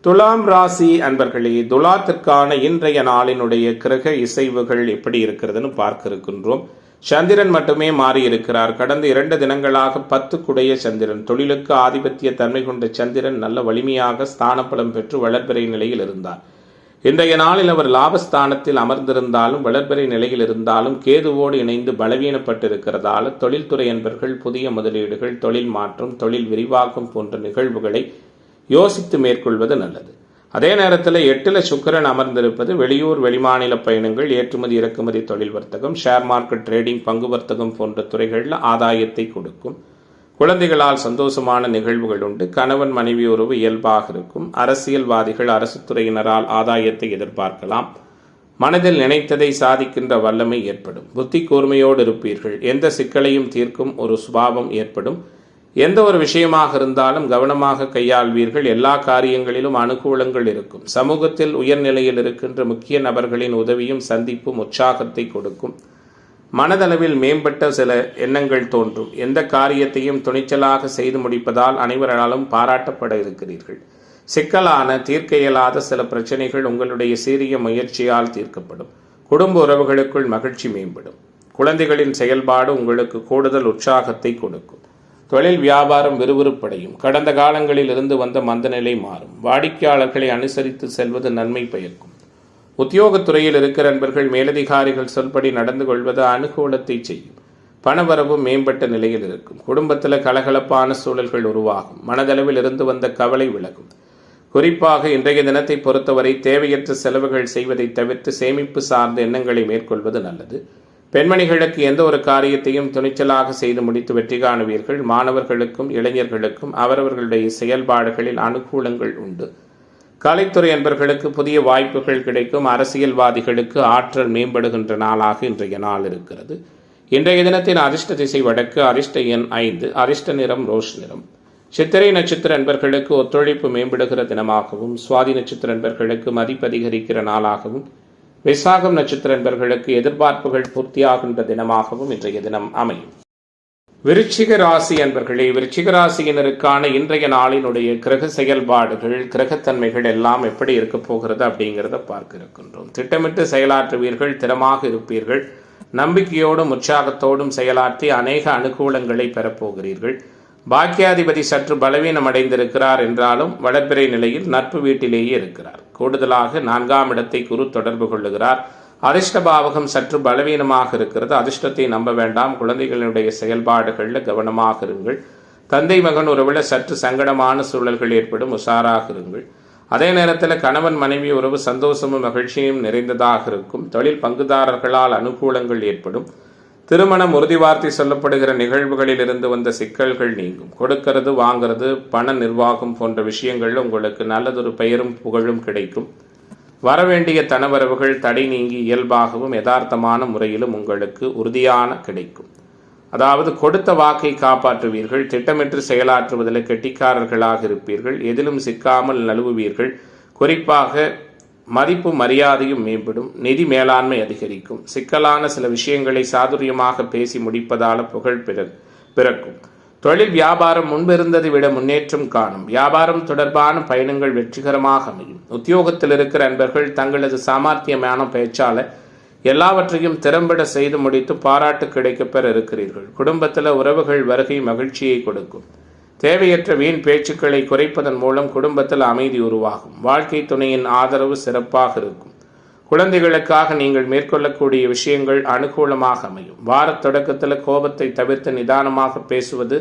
துலாம் ராசி அன்பர்களே, துலாத்திற்கான இன்றைய நாளினுடைய கிரக இசைவுகள் எப்படி இருக்கிறதுன்னு பார்க்க இருக்கின்றோம். சந்திரன் மட்டுமே மாறி இருக்கிறார். கடந்த 2 தினங்களாக 10 குடைய சந்திரன், தொழிலுக்கு ஆதிபத்திய தன்மை கொண்ட சந்திரன் நல்ல வலிமையாக ஸ்தானபலம் பெற்று வளர்பிறை நிலையில் இருந்தார். இன்றைய நாளில் அவர் லாபஸ்தானத்தில் அமர்ந்திருந்தாலும் வளர்பிறை நிலையில் இருந்தாலும் கேதுவோடு இணைந்து பலவீனப்பட்டிருக்கிறதால தொழில்துறை என்பர்கள் புதிய முதலீடுகள், தொழில் மாற்றம், தொழில் விரிவாக்கம் போன்ற நிகழ்வுகளை யோசித்து மேற்கொள்வது நல்லது. அதே நேரத்தில் 8ல் சுக்கிரன் அமர்ந்திருப்பது வெளியூர் வெளிமாநில பயணங்கள், ஏற்றுமதி இறக்குமதி, தொழில் வர்த்தகம், ஷேர் மார்க்கெட், ட்ரேடிங், பங்கு வர்த்தகம் போன்ற துறைகளில் ஆதாயத்தை கொடுக்கும். குழந்தைகளால் சந்தோஷமான நிகழ்வுகள் உண்டு. கணவன் மனைவி உறவு இயல்பாக இருக்கும். அரசியல்வாதிகள் அரசு துறையினரால் ஆதாயத்தை எதிர்பார்க்கலாம். மனதில் நினைத்ததை சாதிக்கின்ற வல்லமை ஏற்படும். புத்தி கூர்மையோடு இருப்பீர்கள். எந்த சிக்கலையும் தீர்க்கும் ஒரு சுபாவம் ஏற்படும். எந்த ஒரு விஷயமாக இருந்தாலும் கவனமாக கையாள்வீர்கள். எல்லா காரியங்களிலும் அனுகூலங்கள் இருக்கும். சமூகத்தில் உயர்நிலையில் இருக்கின்ற முக்கிய நபர்களின் உதவியும் சந்திப்பும் உற்சாகத்தை கொடுக்கும். மனதளவில் மேம்பட்ட சில எண்ணங்கள் தோன்றும். எந்த காரியத்தையும் துணிச்சலாக செய்து முடிப்பதால் அனைவராலும் பாராட்டப்பட இருக்கிறீர்கள். சிக்கலான தீர்க்க இயலாத சில பிரச்சனைகள் உங்களுடைய சீரிய முயற்சியால் தீர்க்கப்படும். குடும்ப உறவுகளுக்குள் மகிழ்ச்சி மேம்படும். குழந்தைகளின் செயல்பாடு உங்களுக்கு கூடுதல் உற்சாகத்தை கொடுக்கும். தொழில் வியாபாரம் விறுவிறுப்படையும். கடந்த காலங்களில் இருந்து வந்த மந்தநிலை மாறும். வாடிக்கையாளர்களை அனுசரித்து செல்வது நன்மை பயக்கும். உத்தியோகத்துறையில் இருக்கிற நண்பர்கள் மேலதிகாரிகள் சொல்படி நடந்து கொள்வது அனுகூலத்தை செய்யும். பணவரவு மேம்பட்ட நிலையில் இருக்கும். குடும்பத்தில் கலகலப்பான சூழல்கள் உருவாகும். மனதளவில் இருந்து வந்த கவலை விலகும். குறிப்பாக இன்றைய தினத்தை பொறுத்தவரை தேவையற்ற செலவுகள் செய்வதை தவிர்த்து சேமிப்பு சார்ந்த எண்ணங்களை மேற்கொள்வது நல்லது. பெண்மணிகளுக்கு எந்த ஒரு காரியத்தையும் துணிச்சலாக செய்து முடித்து வெற்றி காணுவீர்கள். மாணவர்களுக்கும் இளைஞர்களுக்கும் அவரவர்களுடைய செயல்பாடுகளில் அனுகூலங்கள் உண்டு. கலைத்துறை என்பவர்களுக்கு புதிய வாய்ப்புகள் கிடைக்கும். அரசியல்வாதிகளுக்கு ஆற்றல் மேம்படுகின்ற நாளாக இன்றைய நாள் இருக்கிறது. இன்றைய தினத்தின் அதிர்ஷ்ட திசை வடக்கு, அதிர்ஷ்ட எண் 5, அதிர்ஷ்ட நிறம் ரோஸ் நிறம். சித்திரை நட்சத்திர அன்பர்களுக்கு ஒத்துழைப்பு மேம்படுகிற தினமாகவும், சுவாதி நட்சத்திர அன்பர்களுக்கு மதிப்பு அதிகரிக்கிற நாளாகவும், விசாகம் நட்சத்திர அன்பர்களுக்கு எதிர்பார்ப்புகள் பூர்த்தியாகின்ற தினமாகவும் இன்றைய தினம் அமையும். விருச்சிக ராசி அன்பர்களே, விருச்சிக ராசியினருக்கான இன்றைய நாளினுடைய கிரக செயல்பாடுகள், கிரகத்தன்மைகள் எல்லாம் எப்படி இருக்க போகிறது அப்படிங்கிறத பார்க்க இருக்கின்றோம். திட்டமிட்டு செயலாற்றுவீர்கள், திறமாக இருப்பீர்கள். நம்பிக்கையோடும் உற்சாகத்தோடும் செயலாற்றி அநேக அனுகூலங்களை பெறப்போகிறீர்கள். பாக்கியாதிபதி சற்று பலவீனம் அடைந்திருக்கிறார் என்றாலும் வளர்பிறை நிலையில் நட்பு வீட்டிலேயே இருக்கிறார். கூடுதலாக 4ஆம் இடத்தை குரு தொடர்பு கொள்ளுகிறார். அதிர்ஷ்ட பாவகம் சற்று பலவீனமாக இருக்கிறது. அதிர்ஷ்டத்தை நம்ப வேண்டாம். குழந்தைகளுடைய செயல்பாடுகளில் கவனமாக இருங்கள். தந்தை மகன் உறவுல சற்று சங்கடமான சூழல்கள் ஏற்படும். உஷாராக இருங்கள். அதே நேரத்தில் கணவன் மனைவி உறவு சந்தோஷமும் மகிழ்ச்சியும் நிறைந்ததாக இருக்கும். தொழில் பங்குதாரர்களால் அனுகூலங்கள் ஏற்படும். திருமணம், உறுதிவார்த்தை சொல்லப்படுகிற நிகழ்வுகளில் இருந்து வந்த சிக்கல்கள் நீங்கும். கொடுக்கிறது வாங்கிறது, பண நிர்வாகம் போன்ற விஷயங்கள் உங்களுக்கு நல்லதொரு பெயரும் புகழும் கிடைக்கும். வரவேண்டிய தனவரவுகள் தடை நீங்கி இயல்பாகவும் யதார்த்தமான முறையிலும் உங்களுக்கு உறுதியான கிடைக்கும். அதாவது கொடுத்த வாக்கை காப்பாற்றுவீர்கள். திட்டமிட்டு செயலாற்றுவதில் கெட்டிக்காரர்களாக இருப்பீர்கள். எதிலும் சிக்காமல் நழுவுவீர்கள். குறிப்பாக மதிப்பு மரியாதையும் மேம்படும். நிதி மேலாண்மை அதிகரிக்கும். சிக்கலான சில விஷயங்களை சாதுரியமாக பேசி முடிப்பதால புகழ் பிறக்கும். தொழில் வியாபாரம் முன்பிருந்ததை விட முன்னேற்றம் காணும். வியாபாரம் தொடர்பான பயணங்கள் வெற்றிகரமாக அமையும். உத்தியோகத்தில் இருக்கிற அன்பர்கள் தங்களது சாமர்த்தியமான பேச்சால எல்லாவற்றையும் திறம்பட செய்து முடித்து பாராட்டு கிடைக்கப்பெற இருக்கிறீர்கள். குடும்பத்தில் உறவுகள் வருகை மகிழ்ச்சியை கொடுக்கும். தேவையற்ற வீண் பேச்சுக்களை குறைப்பதன் மூலம் குடும்பத்தில் அமைதி உருவாகும். வாழ்க்கை துணையின் ஆதரவு சிறப்பாக இருக்கும். குழந்தைகளுக்காக நீங்கள் மேற்கொள்ளக்கூடிய விஷயங்கள் அனுகூலமாக அமையும். வார தொடக்கத்தில் கோபத்தை தவிர்த்து நிதானமாக பேசுவது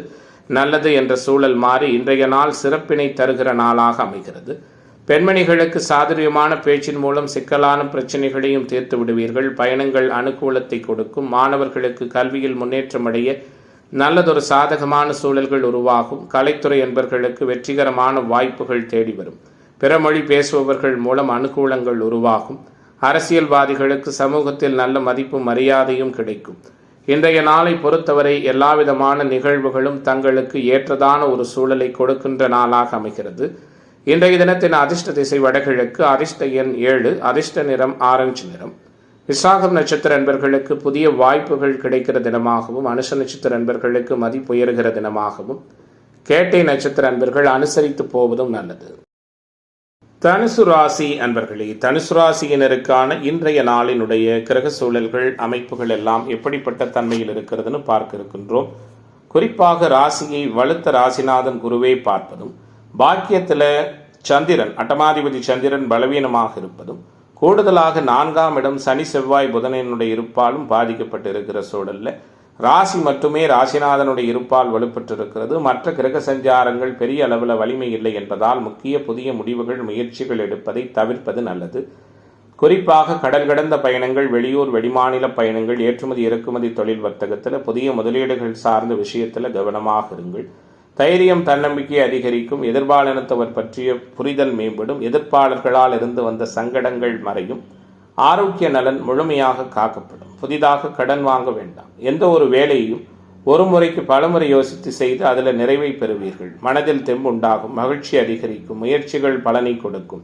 நல்லது என்ற சூழல் மாறி இன்றைய நாள் சிறப்பினை தருகிற நாளாக அமைகிறது. பெண்மணிகளுக்கு சாதுரியமான பேச்சின் மூலம் சிக்கலான பிரச்சனைகளையும் தீர்த்து விடுவீர்கள். பயணங்கள் அனுகூலத்தை கொடுக்கும். மாணவர்களுக்கு கல்வியில் முன்னேற்றம் அடைய நல்லதொரு சாதகமான சூழல்கள் உருவாகும். கலைத்துறை என்பவர்களுக்கு வெற்றிகரமான வாய்ப்புகள் தேடி வரும். பிற மொழி பேசுபவர்கள் மூலம் அனுகூலங்கள் உருவாகும். அரசியல்வாதிகளுக்கு சமூகத்தில் நல்ல மதிப்பும் மரியாதையும் கிடைக்கும். இன்றைய நாளை பொறுத்தவரை எல்லாவிதமான நிகழ்வுகளும் தங்களுக்கு ஏற்றதான ஒரு சூழலை கொடுக்கின்ற நாளாக அமைகிறது. இன்றைய தினத்தின் அதிர்ஷ்ட திசை வடகிழக்கு, அதிர்ஷ்ட எண் 7, அதிர்ஷ்ட நிறம் ஆரஞ்சு நிறம். விசாகம் நட்சத்திர அன்பர்களுக்கு புதிய வாய்ப்புகள் கிடைக்கிற தினமாகவும், அனுஷ நட்சத்திர அன்பர்களுக்கு மதிப்பு உயர்கிற தினமாகவும், கேட்டை நட்சத்திர அன்பர்கள் அனுசரித்து போவதும் நல்லது. தனுசு ராசி அன்பர்களே, தனுசு ராசியினருக்கான இன்றைய நாளினுடைய கிரக சூழல்கள், அமைப்புகள் எல்லாம் எப்படிப்பட்ட தன்மையில் இருக்கிறதுன்னு பார்க்க இருக்கின்றோம். குறிப்பாக ராசியை வலுத்த ராசிநாதன் குருவை பார்ப்பதும், பாக்கியத்தில் சந்திரன், அட்டமாதிபதி சந்திரன் பலவீனமாக இருப்பதும், கூடுதலாக 4ஆம் இடம் சனி செவ்வாய் புதனினுடைய இருப்பாலும் பாதிக்கப்பட்டு இருக்கிற சூழல்ல ராசி மட்டுமே ராசிநாதனுடைய இருப்பால் வலுப்பெற்றிருக்கிறது. மற்ற கிரக சஞ்சாரங்கள் பெரிய அளவில் வலிமை இல்லை என்பதால் முக்கிய புதிய முடிவுகள், முயற்சிகள் எடுப்பதை தவிர்ப்பது நல்லது. குறிப்பாக கடல் கடந்த பயணங்கள், வெளியூர் வெளிமாநில பயணங்கள், ஏற்றுமதி இறக்குமதி தொழில் வர்த்தகத்தில் புதிய முதலீடுகள் சார்ந்த விஷயத்தில் கவனமாக இருங்கள். தைரியம், தன்னம்பிக்கை அதிகரிக்கும். எதிர்பாலினத்தவர் பற்றிய புரிதல் மேம்படும். எதிர்ப்பாளர்களால் இருந்து வந்த சங்கடங்கள் மறையும். ஆரோக்கிய நலன் முழுமையாக காக்கப்படும். புதிதாக கடன் வாங்க வேண்டாம். எந்த ஒரு வேலையையும் ஒரு முறைக்கு பலமுறை யோசித்து செய்து அதில் நிறைவை பெறுவீர்கள். மனதில் தெம்பு உண்டாகும். மகிழ்ச்சி அதிகரிக்கும். முயற்சிகள் பலனை கொடுக்கும்.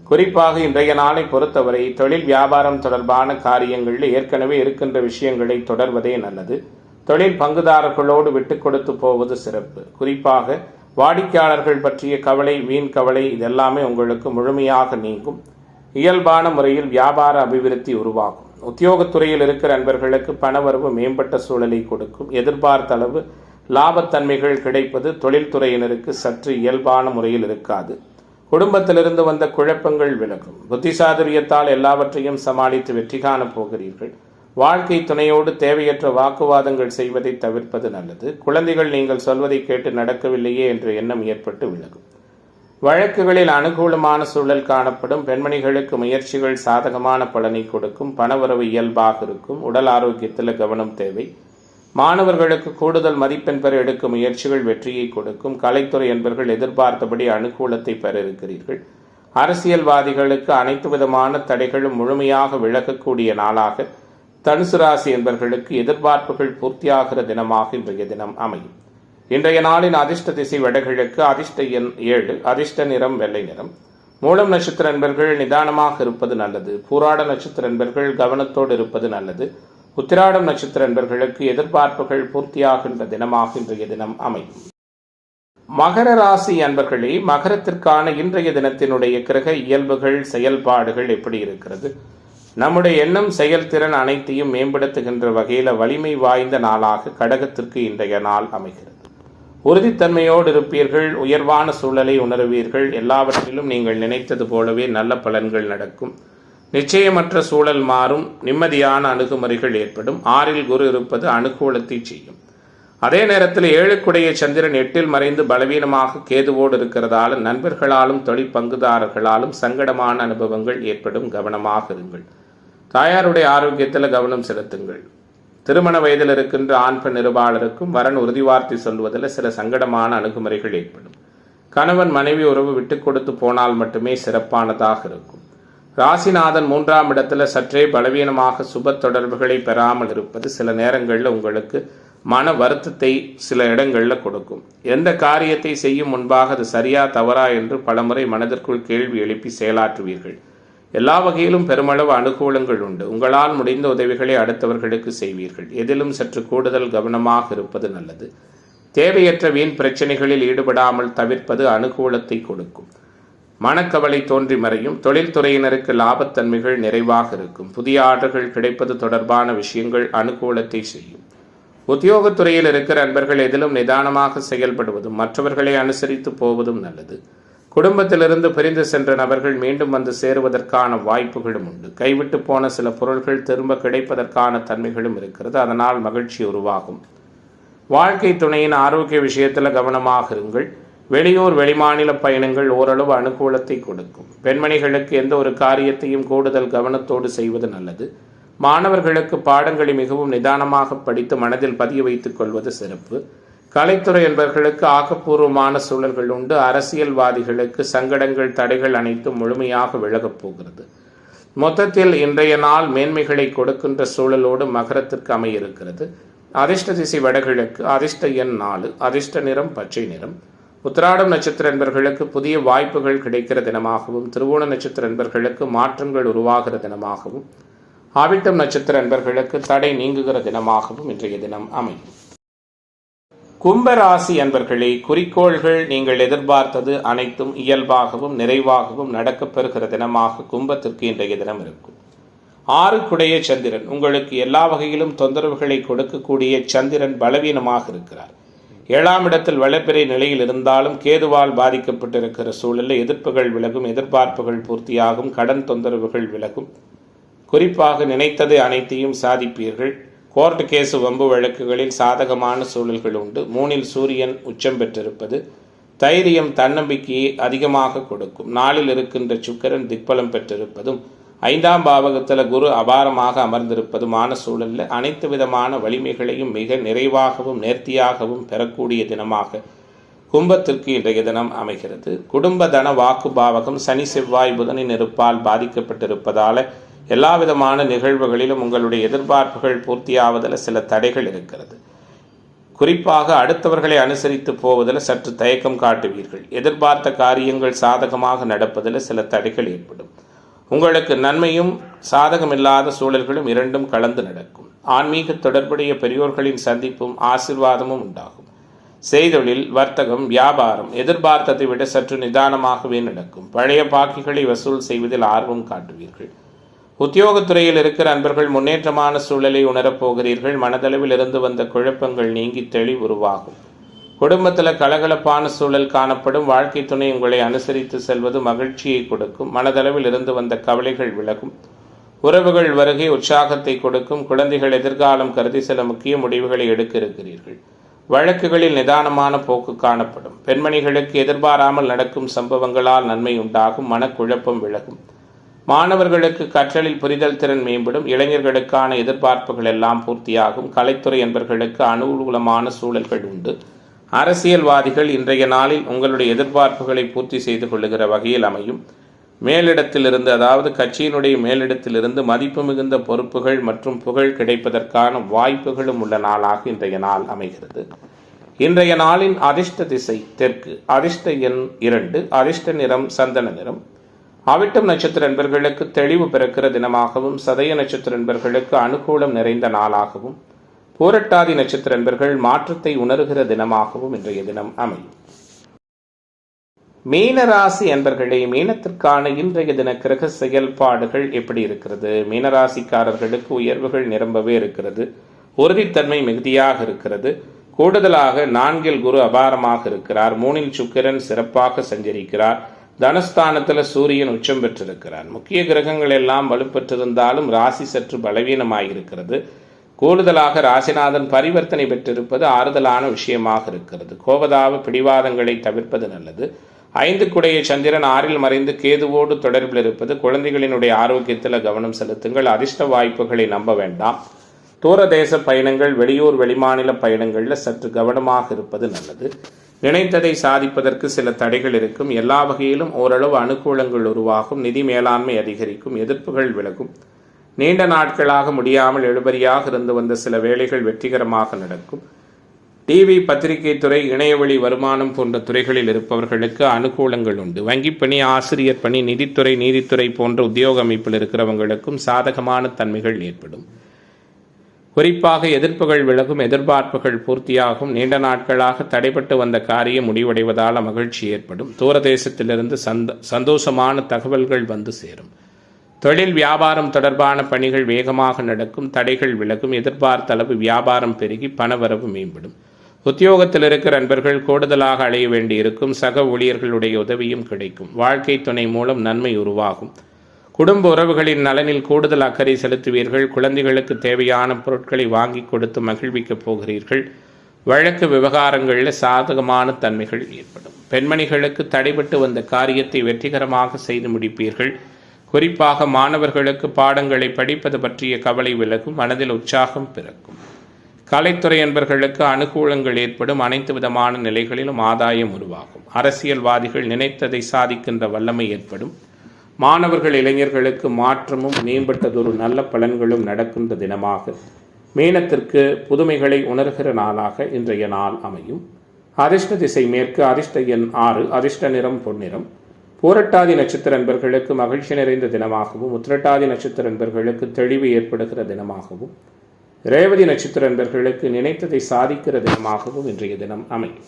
குறிப்பாக இன்றைய நாளை பொறுத்தவரை தொழில் வியாபாரம் தொடர்பான காரியங்களில் ஏற்கனவே இருக்கின்ற விஷயங்களை தொடர்வதே நல்லது. தொழில் பங்குதாரர்களோடு விட்டு கொடுத்து போவது சிறப்பு. குறிப்பாக வாடிக்கையாளர்கள் பற்றிய கவலை, வீண் கவலை இதெல்லாமே உங்களுக்கு முழுமையாக நீங்கும். இயல்பான முறையில் வியாபார அபிவிருத்தி உருவாகும். உத்தியோகத்துறையில் இருக்கிற அன்பர்களுக்கு பணவரவு மேம்பட்ட சூழலை கொடுக்கும். எதிர்பார்த்த அளவு லாபத்தன்மைகள் கிடைப்பது தொழில்துறையினருக்கு சற்று இயல்பான முறையில் இருக்காது. குடும்பத்திலிருந்து வந்த குழப்பங்கள் விலகும். புத்திசாதுரியத்தால் எல்லாவற்றையும் சமாளித்து வெற்றி காணப் போகிறீர்கள். வாழ்க்கை துணையோடு தேவையற்ற வாக்குவாதங்கள் செய்வதை தவிர்ப்பது நல்லது. குழந்தைகள் நீங்கள் சொல்வதை கேட்டு நடக்கவில்லையே என்ற எண்ணம் ஏற்பட்டு விலகும். வழக்குகளில் அனுகூலமான சூழல் காணப்படும். பெண்மணிகளுக்கு முயற்சிகள் சாதகமான பலனை கொடுக்கும். பணவரவு இயல்பாக இருக்கும். உடல் ஆரோக்கியத்தில் கவனம் தேவை. மாணவர்களுக்கு கூடுதல் மதிப்பெண் பெற எடுக்கும் முயற்சிகள் வெற்றியை கொடுக்கும். கலைத்துறை என்பவர்கள் எதிர்பார்த்தபடி அனுகூலத்தை பெற இருக்கிறீர்கள். அரசியல்வாதிகளுக்கு அனைத்து விதமான தடைகளும் முழுமையாக விலகக்கூடிய நாளாக தனுசு ராசி என்பவர்களுக்கு எதிர்பார்ப்புகள் பூர்த்தியாகிற தினமாக இன்றைய தினம் அமையும். இன்றைய நாளின் அதிர்ஷ்ட திசை வடகிழக்கு. அதிர்ஷ்ட எண் 7. அதிர்ஷ்ட நிறம் வெள்ளை நிறம். மூலம் நட்சத்திர என்பர்கள் நிதானமாக இருப்பது நல்லது. பூராட நட்சத்திர என்பர்கள் கவனத்தோடு இருப்பது நல்லது. உத்திராடம் நட்சத்திர என்பர்களுக்கு எதிர்பார்ப்புகள் பூர்த்தியாகின்ற தினமாக இன்றைய தினம் அமையும். மகர ராசி அன்பர்களே, மகரத்திற்கான இன்றைய தினத்தினுடைய கிரக இயல்புகள் செயல்பாடுகள் எப்படி இருக்கிறது? நம்முடைய எண்ணம் செயல்திறன் அனைத்தையும் மேம்படுத்துகின்ற வகையில் வலிமை வாய்ந்த நாளாக கடகத்திற்கு இன்றைய நாள் அமைகிறது. உறுதித்தன்மையோடு இருப்பீர்கள். உயர்வான சூழலை உணர்வீர்கள். எல்லாவற்றிலும் நீங்கள் நினைத்தது போலவே நல்ல பலன்கள் நடக்கும். நிச்சயமற்ற சூழல் மாறும். நிம்மதியான அணுகுமுறைகள் ஏற்படும். 6ல் குரு இருப்பது அனுகூலத்தை செய்யும். அதே நேரத்தில் 7க்குடைய சந்திரன் 8ல் மறைந்து பலவீனமாக கேதுவோடு இருக்கிறதால நண்பர்களாலும் தொழில் பங்குதாரர்களாலும் சங்கடமான அனுபவங்கள் ஏற்படும். கவனமாக இருங்கள். தாயாருடைய ஆரோக்கியத்தில் கவனம் செலுத்துங்கள். திருமண வயதில் இருக்கின்ற ஆண் பெண் இருபாளருக்கும் வரன் உறுதிவார்த்தை சொல்வதில் சில சங்கடமான அணுகுமுறைகள் ஏற்படும். கணவன் மனைவி உறவு விட்டு கொடுத்து போனால் மட்டுமே சிறப்பானதாக இருக்கும். ராசிநாதன் 3ஆம் இடத்துல சற்றே பலவீனமாக சுப தொடர்புகளை பெறாமல் இருப்பது சில நேரங்களில் உங்களுக்கு மன வருத்தத்தை சில இடங்களில் கொடுக்கும். எந்த காரியத்தை செய்யும் முன்பாக அது சரியா தவறா என்று பலமுறை மனதிற்குள் கேள்வி எழுப்பி செயலாற்றுவீர்கள். எல்லா வகையிலும் பெருமளவு அனுகூலங்கள் உண்டு. உங்களால் முடிந்த உதவிகளை அடுத்தவர்களுக்கு செய்வீர்கள். எதிலும் சற்று கூடுதல் கவனமாக இருப்பது நல்லது. தேவையற்ற வீண் பிரச்சனைகளில் ஈடுபடாமல் தவிர்ப்பது அனுகூலத்தை கொடுக்கும். மனக்கவலை தோன்றி மறையும். தொழில்துறையினருக்கு லாபத்தன்மைகள் நிறைவாக இருக்கும். புதிய ஆர்டர்கள் கிடைப்பது தொடர்பான விஷயங்கள் அனுகூலத்தை செய்யும். உத்தியோகத்துறையில் இருக்கிற அன்பர்கள் எதிலும் நிதானமாக செயல்படுவதும் மற்றவர்களை அனுசரித்து போவதும் நல்லது. குடும்பத்திலிருந்து பிரிந்து சென்ற நபர்கள் மீண்டும் வந்து சேருவதற்கான வாய்ப்புகளும் உண்டு. கைவிட்டு போன சில பொருட்கள் திரும்ப கிடைப்பதற்கான தன்மைகளும் இருக்கிறது. அதனால் மகிழ்ச்சி உருவாகும். வாழ்க்கை துணையின் ஆரோக்கிய விஷயத்தில் கவனமாக இருங்கள். வெளியூர் வெளிமாநில பயணங்கள் ஓரளவு அனுகூலத்தை கொடுக்கும். பெண்மணிகளுக்கு எந்த ஒரு காரியத்தையும் கூடுதல் கவனத்தோடு செய்வது நல்லது. மாணவர்களுக்கு பாடங்களை மிகவும் நிதானமாக படித்து மனதில் பதிய வைத்துக் கொள்வது சிறப்பு. கலைத்துறை என்பவர்களுக்கு ஆக்கப்பூர்வமான சூழல்கள் உண்டு. அரசியல்வாதிகளுக்கு சங்கடங்கள் தடைகள் அனைத்தும் முழுமையாக விலகப் போகிறது. மொத்தத்தில் இன்றைய நாள் மேன்மைகளை கொடுக்கின்ற சூழலோடு மகரத்திற்கு அமையிருக்கிறது. அதிர்ஷ்ட திசை வடகிழக்கு. அதிர்ஷ்ட எண் 4. அதிர்ஷ்ட நிறம் பச்சை நிறம். உத்திராடம் நட்சத்திர என்பர்களுக்கு புதிய வாய்ப்புகள் கிடைக்கிற தினமாகவும், திருவோண நட்சத்திர என்பர்களுக்கு மாற்றங்கள் உருவாகிற தினமாகவும், ஆவிட்டம் நட்சத்திர என்பர்களுக்கு தடை நீங்குகிற தினமாகவும் இன்றைய தினம் அமையும். கும்பராசி அன்பர்களே, குறிக்கோள்கள் நீங்கள் எதிர்பார்த்தது அனைத்தும் இயல்பாகவும் நிறைவாகவும் நடக்கப்பெறுகிற தினமாக கும்பத்திற்கு இன்றைய தினம் இருக்கும். 6க்குடைய சந்திரன் உங்களுக்கு எல்லா வகையிலும் தொந்தரவுகளை கொடுக்கக்கூடிய சந்திரன் பலவீனமாக இருக்கிறார். 7ஆம் இடத்தில் வளர்பிறை நிலையில் இருந்தாலும் கேதுவால் பாதிக்கப்பட்டிருக்கிற சூழலில் எதிர்ப்புகள் விலகும். எதிர்பார்ப்புகள் பூர்த்தியாகும். கடன் தொந்தரவுகள் விலகும். குறிப்பாக நினைத்தது அனைத்தையும் சாதிப்பீர்கள். கோர்ட் கேசு வம்பு வழக்குகளில் சாதகமான சூழல்கள் உண்டு. 3ல் சூரியன் உச்சம் பெற்றிருப்பது தைரியம் தன்னம்பிக்கையை அதிகமாக கொடுக்கும். 4ல் இருக்கின்ற சுக்கிரன் திக்பலம் பெற்றிருப்பதும் 5ஆம் பாவகத்தில் குரு அபாரமாக அமர்ந்திருப்பதுமான சூழலில் அனைத்து விதமான வலிமைகளையும் மிக நிறைவாகவும் நேர்த்தியாகவும் பெறக்கூடிய தினமாக கும்பத்திற்கு இன்றைய தினம் அமைகிறது. குடும்ப தன வாக்கு பாவகம் சனி செவ்வாய் புதனின் இருப்பால் பாதிக்கப்பட்டிருப்பதால் எல்லா விதமான நிகழ்வுகளிலும் உங்களுடைய எதிர்பார்ப்புகள் பூர்த்தியாவதில் சில தடைகள் இருக்கிறது. குறிப்பாக அடுத்தவர்களை அனுசரித்து போவதில் சற்று தயக்கம் காட்டுவீர்கள். எதிர்பார்த்த காரியங்கள் சாதகமாக நடப்பதில் சில தடைகள் ஏற்படும். உங்களுக்கு நன்மையும் சாதகமில்லாத சூழல்களும் இரண்டும் கலந்து நடக்கும். ஆன்மீக தொடர்புடைய பெரியோர்களின் சந்திப்பும் ஆசீர்வாதமும் உண்டாகும். செய்தொழில், வர்த்தகம், வியாபாரம் எதிர்பார்த்ததை விட சற்று நிதானமாகவே நடக்கும். பழைய பாக்கிகளை வசூல் செய்வதில் ஆர்வம் காட்டுவீர்கள். உத்தியோகத்துறையில் இருக்கிற அன்பர்கள் முன்னேற்றமான சூழலை உணரப்போகிறீர்கள். மனதளவில் இருந்து வந்த குழப்பங்கள் நீங்கி தெளிவு உருவாகும். குடும்பத்தில் கலகலப்பான சூழல் காணப்படும். வாழ்க்கை துணை உங்களை அனுசரித்து செல்வது மகிழ்ச்சியை கொடுக்கும். மனதளவில் இருந்து வந்த கவலைகள் விலகும். உறவுகள் வருகை உற்சாகத்தை கொடுக்கும். குழந்தைகள் எதிர்காலம் கருதி சில முக்கிய முடிவுகளை எடுக்க இருக்கிறீர்கள். வழக்குகளில் நிதானமான போக்கு காணப்படும். பெண்மணிகளுக்கு எதிர்பாராமல் நடக்கும் சம்பவங்களால் நன்மை உண்டாகும். மனக்குழப்பம் விலகும். மாணவர்களுக்கு கற்றலில் புரிதல் திறன் மேம்படும். இளைஞர்களுக்கான எதிர்பார்ப்புகள் எல்லாம் பூர்த்தியாகும். கலைத்துறை என்பவர்களுக்கு அனுகூலமான சூழல்கள் உண்டு. அரசியல்வாதிகள் இன்றைய நாளில் உங்களுடைய எதிர்பார்ப்புகளை பூர்த்தி செய்து கொள்ளுகிற வகையில் அமையும். மேலிடத்திலிருந்து, அதாவது கட்சியினுடைய மேலிடத்திலிருந்து மதிப்பு மிகுந்த பொறுப்புகள் மற்றும் புகழ் கிடைப்பதற்கான வாய்ப்புகளும் உள்ள நாளாக இன்றைய நாள் அமைகிறது. இன்றைய நாளின் அதிர்ஷ்ட திசை தெற்கு. அதிர்ஷ்ட எண் 2. அதிர்ஷ்ட நிறம் சந்தன நிறம். அவிட்டம் நட்சத்திர நண்பர்களுக்கு தெளிவு பிறக்கிற தினமாகவும், சதய நட்சத்திர நண்பர்களுக்கு அனுகூலம் நிறைந்த நாளாகவும், பூரட்டாதி நட்சத்திர நண்பர்கள் மாற்றத்தை உணர்கிற தினமாகவும் இன்றைய தினம் அமையும். மீனராசி என்பர்களே, மீனத்திற்கான இன்றைய தின கிரக செயல்பாடுகள் எப்படி இருக்கிறது? மீனராசிக்காரர்களுக்கு உயர்வுகள் நிரம்பவே இருக்கிறது. உறுதித்தன்மை மிகுதியாக இருக்கிறது. கூடுதலாக 4 குரு அபாரமாக இருக்கிறார். 3 சுக்கிரன் சிறப்பாக சஞ்சரிக்கிறார். தனஸ்தானத்தில் சூரியன் உச்சம் பெற்றிருக்கிறார். முக்கிய கிரகங்கள் எல்லாம் வலுப்பெற்றிருந்தாலும் ராசி சற்று பலவீனமாயிருக்கிறது. கூடுதலாக ராசிநாதன் பரிவர்த்தனை பெற்றிருப்பது ஆறுதலான விஷயமாக இருக்கிறது. கோபதாப பிடிவாதங்களை தவிர்ப்பது நல்லது. 5 சந்திரன் 6 மறைந்து கேதுவோடு தொடர்பில் இருப்பது. குழந்தைகளினுடைய ஆரோக்கியத்தில் கவனம் செலுத்துங்கள். அதிர்ஷ்ட வாய்ப்புகளை நம்ப வேண்டாம். தூரதேச பயணங்கள், வெளியூர் வெளிமாநில பயணங்களில் சற்று கவனமாக இருப்பது நல்லது. நினைத்ததை சாதிப்பதற்கு சில தடைகள் இருக்கும். எல்லா வகையிலும் ஓரளவு அனுகூலங்கள் உருவாகும். நிதி மேலாண்மை அதிகரிக்கும். எதிர்ப்புகள் விலகும். நீண்ட நாட்களாக முடியாமல் எழுபறியாக இருந்து வந்த சில வேலைகள் வெற்றிகரமாக நடக்கும். டிவி, பத்திரிகை துறை, இணையவழி வருமானம் போன்ற துறைகளில் இருப்பவர்களுக்கு அனுகூலங்கள் உண்டு. வங்கிப்பணி, ஆசிரியர் பணி, நிதித்துறை, நீதித்துறை போன்ற உத்தியோக அமைப்பில் இருக்கிறவங்களுக்கும் சாதகமான தன்மைகள் ஏற்படும். குறிப்பாக எதிர்ப்புகள் விலகும். எதிர்பார்ப்புகள் பூர்த்தியாகும். நீண்ட நாட்களாக தடைபட்டு வந்த காரியம் முடிவடைவதால் மகிழ்ச்சி ஏற்படும். தூரதேசத்திலிருந்து சந்தோஷமான தகவல்கள் வந்து சேரும். தொழில் வியாபாரம் தொடர்பான பணிகள் வேகமாக நடக்கும். தடைகள் விலகும். எதிர்பார்த்த அளவு வியாபாரம் பெருகி பணவரவு மேம்படும். உத்தியோகத்தில் இருக்கிற நண்பர்கள் கூடுதலாக அடைய வேண்டியிருக்கும். சக ஊழியர்களுடைய உதவியும் கிடைக்கும். வாழ்க்கை துணை மூலம் நன்மை உருவாகும். குடும்ப உறவுகளின் நலனில் கூடுதல் அக்கறை செலுத்துவீர்கள். குழந்தைகளுக்கு தேவையான பொருட்களை வாங்கி கொடுத்து மகிழ்விக்கப் போகிறீர்கள். வழக்கு விவகாரங்களில் சாதகமான தன்மைகள் ஏற்படும். பெண்மணிகளுக்கு தடைபட்டு வந்த காரியத்தை வெற்றிகரமாக செய்து முடிப்பீர்கள். குறிப்பாக மாணவர்களுக்கு பாடங்களை படிப்பது பற்றிய கவலை விலகும். மனதில் உற்சாகம் பிறக்கும். கலைத்துறை என்பவர்களுக்கு அனுகூலங்கள் ஏற்படும். அனைத்து விதமான நிலைகளிலும் ஆதாயம் உருவாகும். அரசியல்வாதிகள் நினைத்ததை சாதிக்கின்ற வல்லமை ஏற்படும். மாணவர்கள், இளைஞர்களுக்கு மாற்றமும் மேம்பட்டதொரு நல்ல பலன்களும் நடக்கின்ற தினமாக, மீனத்திற்கு புதுமைகளை உணர்கிற நாளாக இன்றைய நாள் அமையும். அதிர்ஷ்ட திசை மேற்கு. அதிர்ஷ்ட எண் 6. அதிர்ஷ்ட நிறம் பொன்னிறம். பூரட்டாதி நட்சத்திர நண்பர்களுக்கு மகிழ்ச்சி நிறைந்த தினமாகவும், உத்திரட்டாதி நட்சத்திர நண்பர்களுக்கு தெளிவு ஏற்படுகிற தினமாகவும், ரேவதி நட்சத்திர நண்பர்களுக்கு நினைத்ததை சாதிக்கிற தினமாகவும் இன்றைய தினம் அமையும்.